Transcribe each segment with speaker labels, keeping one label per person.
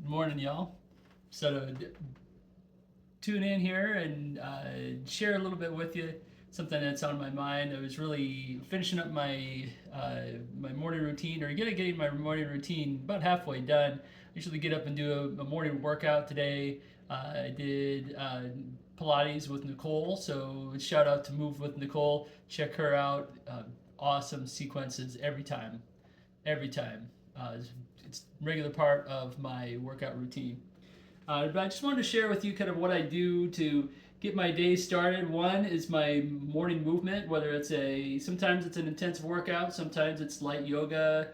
Speaker 1: Good morning, y'all. So to tune in here and share a little bit with you something that's on my mind. I was really finishing up my morning routine, or getting my morning routine about halfway done. I usually get up and do a morning workout today. I did Pilates with Nicole, so shout out to Move with Nicole. Check her out. Awesome sequences every time, every time. It's a regular part of my workout routine. But I just wanted to share with you kind of what I do to get my day started. One is my morning movement, whether sometimes it's an intensive workout, sometimes it's light yoga.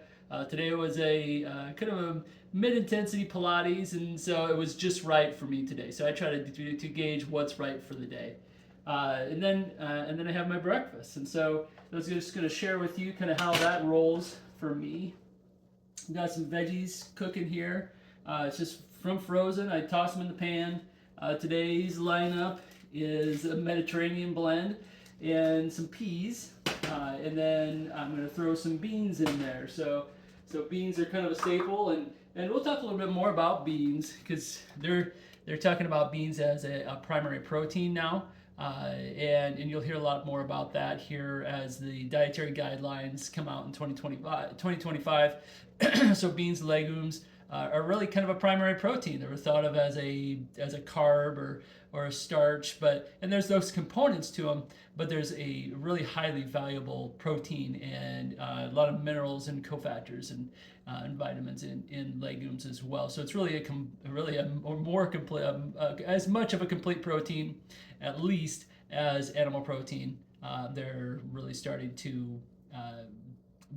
Speaker 1: Today it was a kind of a mid-intensity Pilates, and so it was just right for me today. So I try to gauge what's right for the day. And then I have my breakfast, and so I was just going to share with you kind of how that rolls for me. Got some veggies cooking here. It's just from frozen. I toss them in the pan. Today's lineup is a Mediterranean blend and some peas, and then I'm going to throw some beans in there. So beans are kind of a staple, and we'll talk a little bit more about beans because they're talking about beans as a primary protein now. And you'll hear a lot more about that here as the dietary guidelines come out in 2025. So beans, legumes are really kind of a primary protein. They were thought of as a carb or a starch, and there's those components to them, but there's a really highly valuable protein and a lot of minerals and cofactors and vitamins in legumes as well. So it's really a more complete, as much of a complete protein, at least, as animal protein. They're really starting to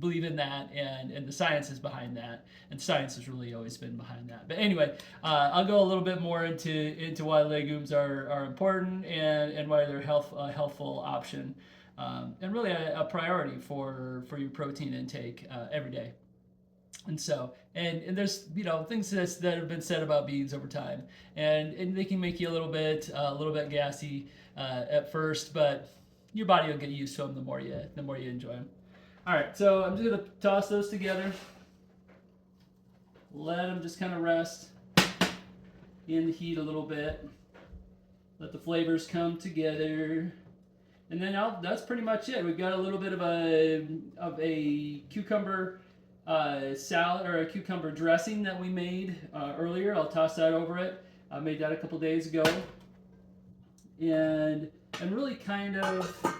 Speaker 1: believe in that, and the science is behind that, and science has really always been behind that. But anyway, I'll go a little bit more into why legumes are important and why they're a healthful option, and really a priority for your protein intake every day. And so, and there's things that have been said about beans over time, and they can make you a little bit gassy at first, but your body will get used to them the more you enjoy them. All right, so I'm just gonna toss those together, let them just kind of rest in the heat a little bit, let the flavors come together, and then that's pretty much it. We've got a little bit of a cucumber salad, or a cucumber dressing that we made earlier. I'll toss that over it. I made that a couple days ago, and really kind of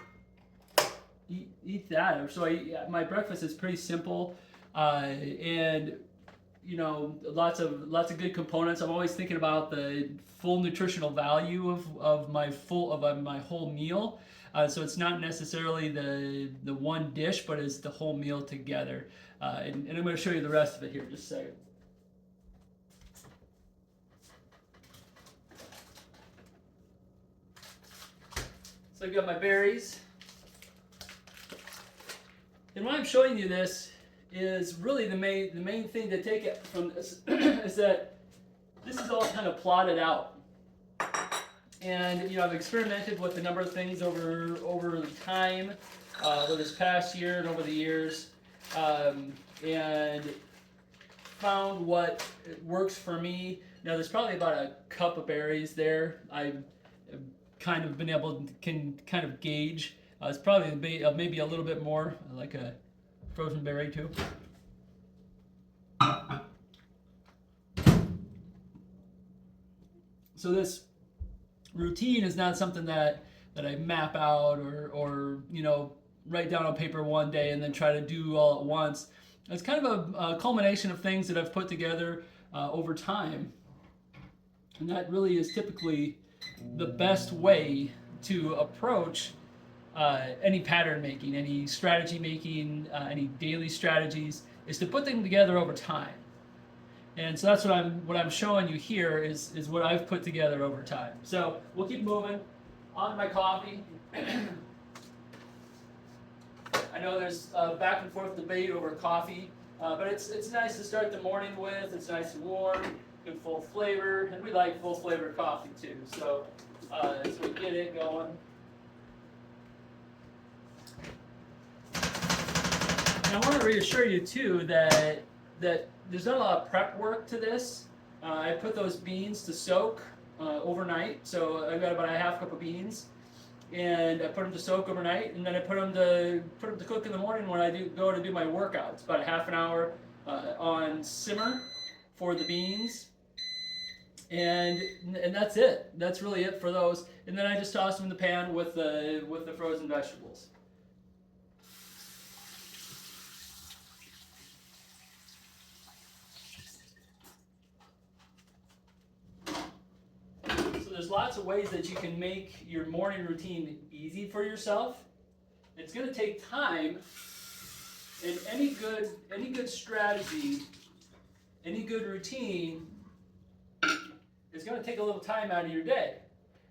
Speaker 1: eat that. So my breakfast is pretty simple, and lots of good components. I'm always thinking about the full nutritional value of my whole meal. So it's not necessarily the one dish, but it's the whole meal together. And I'm going to show you the rest of it here in just a second. So I've got my berries. And why I'm showing you this is really the main thing to take it from this is that this is all kind of plotted out. And I've experimented with a number of things over time, over this past year and over the years, and found what works for me. Now there's probably about a cup of berries there. I've kind of been able to gauge. It's probably maybe a little bit more, like a frozen berry too. So this routine is not something that I map out or write down on paper one day and then try to do all at once. It's kind of a culmination of things that I've put together over time, and that really is typically the best way to approach any pattern making, any strategy making, any daily strategies, is to put them together over time. And so that's what I'm showing you here is what I've put together over time. So we'll keep moving on to my coffee. I know there's back and forth debate over coffee, but it's nice to start the morning with. It's nice and warm, good full flavor, and we like full flavor coffee too. So we get it going. And I want to reassure you too that there's not a lot of prep work to this. I put those beans to soak overnight. So I've got about a half cup of beans, and I put them to soak overnight, and then I put them to cook in the morning when I go to do my workouts. About a half an hour on simmer for the beans, and that's it. That's really it for those. And then I just toss them in the pan with the frozen vegetables. So there's lots of ways that you can make your morning routine easy for yourself. It's going to take time, and any good strategy, any good routine is going to take a little time out of your day,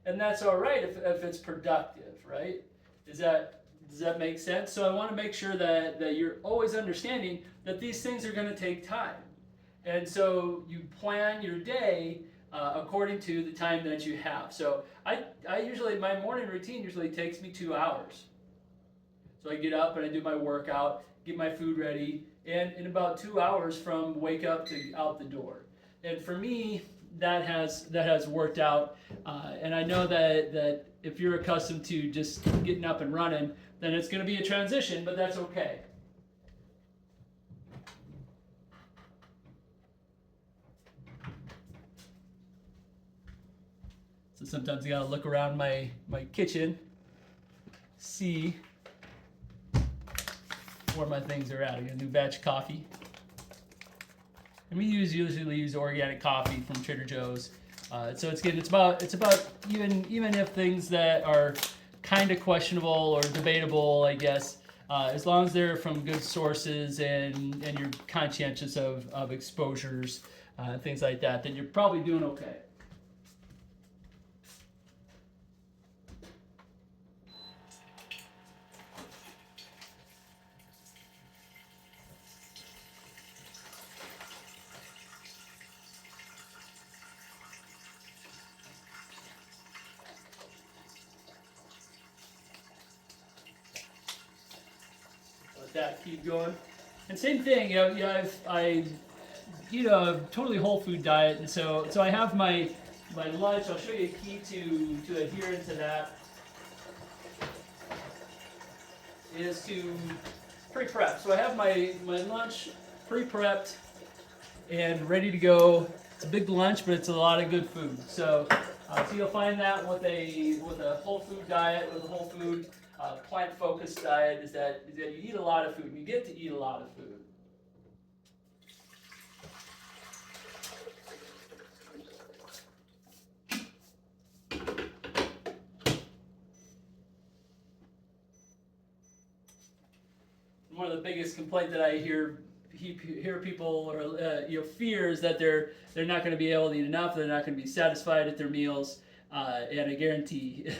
Speaker 1: and that's all right if it's productive, right? Does that make sense? So I want to make sure that you're always understanding that these things are going to take time, and so you plan your day according to the time that you have. So I usually, my morning routine usually takes me 2 hours. So I get up and I do my workout, get my food ready, and in about 2 hours from wake up to out the door. And for me, that has worked out. And I know that if you're accustomed to just getting up and running, then it's going to be a transition, but that's okay. So sometimes you got to look around my kitchen, see where my things are at. I got a new batch of coffee. And we usually use organic coffee from Trader Joe's. So it's about even if things that are kind of questionable or debatable, I guess, as long as they're from good sources and you're conscientious of exposures, things like that, then you're probably doing okay. That keep going, and same thing. I eat a totally whole food diet, and so I have my lunch. I'll show you a key to adhering to that. Is to pre-prep. So I have my lunch pre-prepped and ready to go. It's a big lunch, but it's a lot of good food. So you'll find that with a whole food diet, with a whole food plant-focused diet, is that you eat a lot of food. You get to eat a lot of food. One of the biggest complaints that I hear people or fear is that they're not going to be able to eat enough. They're not going to be satisfied at their meals. And I guarantee,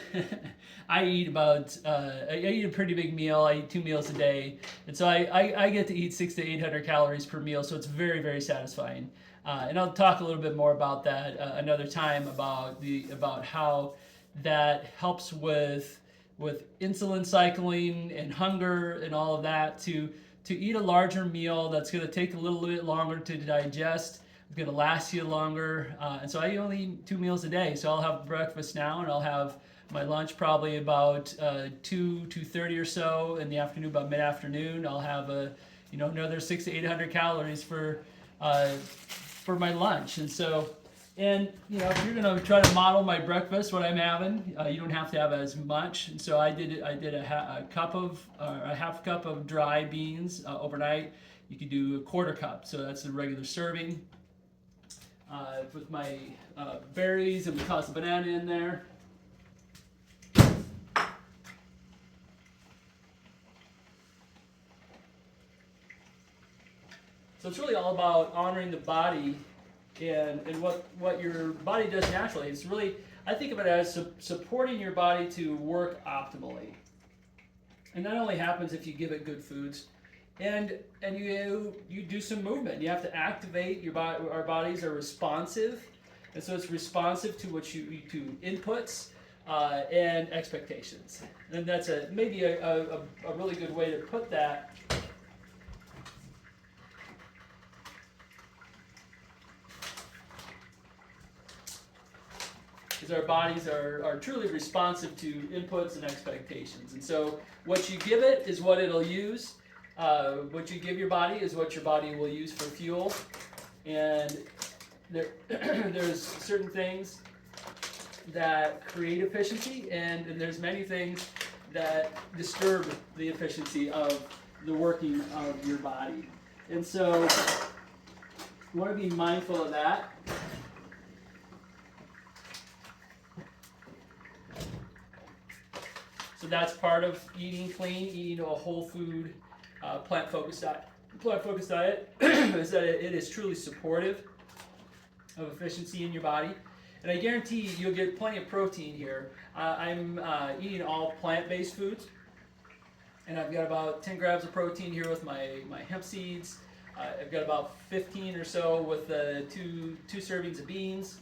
Speaker 1: I eat a pretty big meal. I eat 2 meals a day, and so I get to eat 600 to 800 calories per meal. So it's very, very satisfying. And I'll talk a little bit more about that another time about how that helps with insulin cycling and hunger and all of that to eat a larger meal that's going to take a little bit longer to digest. It's going to last you longer. And so I only eat 2 meals a day. So I'll have breakfast now, and I'll have my lunch probably about 2:30 or so in the afternoon, about mid-afternoon. I'll have another 600 to 800 calories for my lunch. And so, if you're going to try to model my breakfast, what I'm having, you don't have to have as much. And so I did a half cup of dry beans overnight. You could do a 1/4 cup, so that's a regular serving. With my berries, and we toss a banana in there. So it's really all about honoring the body and what your body does naturally. It's really, I think of it as supporting your body to work optimally. And that only happens if you give it good foods. And you do some movement. You have to activate your body. Our bodies are responsive, and so it's responsive to to inputs and expectations. And that's maybe a really good way to put that. is our bodies are truly responsive to inputs and expectations. And so what you give it is what it'll use. What you give your body is what your body will use for fuel. And there's certain things that create efficiency, and there's many things that disturb the efficiency of the working of your body. And so you want to be mindful of that. So that's part of eating clean, eating a whole food, plant-focused diet. Plant-focused diet is that it is truly supportive of efficiency in your body. And I guarantee you'll get plenty of protein here. I'm eating all plant-based foods. And I've got about 10 grams of protein here with my hemp seeds. I've got about 15 or so with two servings of beans.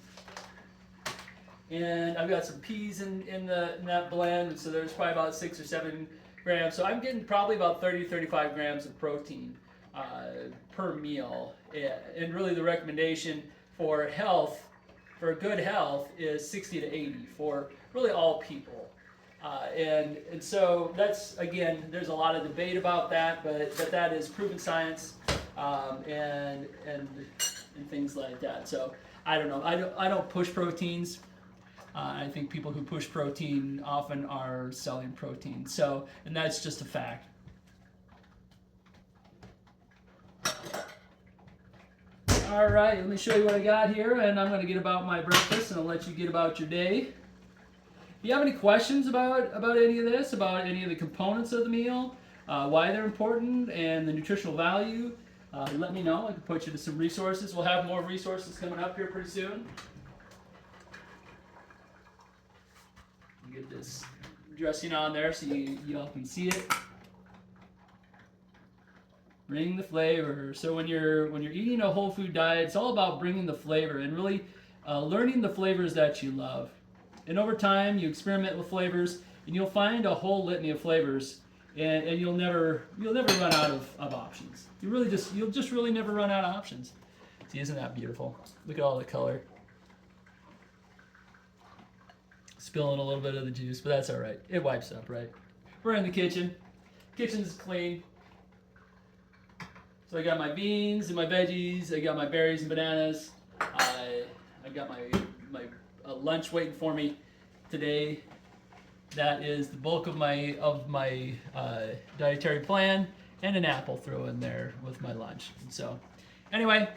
Speaker 1: And I've got some peas in that blend, and so there's probably about 6 or 7 grams. So I'm getting probably about 30 to 35 grams of protein per meal. And really the recommendation for health, for good health, is 60 to 80 for really all people. And so that's, again, there's a lot of debate about that, but that is proven science, and things like that. So I don't know. I don't push proteins. I think people who push protein often are selling protein. So, and that's just a fact. All right, let me show you what I got here, and I'm going to get about my breakfast, and I'll let you get about your day. If you have any questions about any of this, about any of the components of the meal, why they're important, and the nutritional value, let me know. I can put you to some resources. We'll have more resources coming up here pretty soon. Get this dressing on there so you all can see it. Bring the flavor. So when you're eating a whole food diet, it's all about bringing the flavor and really learning the flavors that you love. And over time, you experiment with flavors, and you'll find a whole litany of flavors, and you'll never run out of options. You'll just really never run out of options. See, isn't that beautiful? Look at all the color. Spilling a little bit of the juice, but that's all right. It wipes up, right? We're in the kitchen. Kitchen's clean. So I got my beans and my veggies. I got my berries and bananas. I got my lunch waiting for me today. That is the bulk of my dietary plan, and an apple throw in there with my lunch. And so, anyway,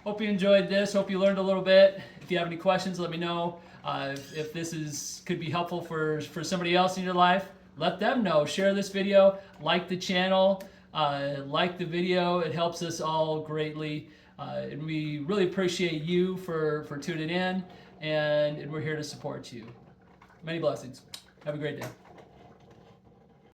Speaker 1: hope you enjoyed this. Hope you learned a little bit. If you have any questions, let me know. If this could be helpful for somebody else in your life, let them know. Share this video, like the channel, like the video. It helps us all greatly, and we really appreciate you for tuning in, and we're here to support you. Many blessings. Have a great day.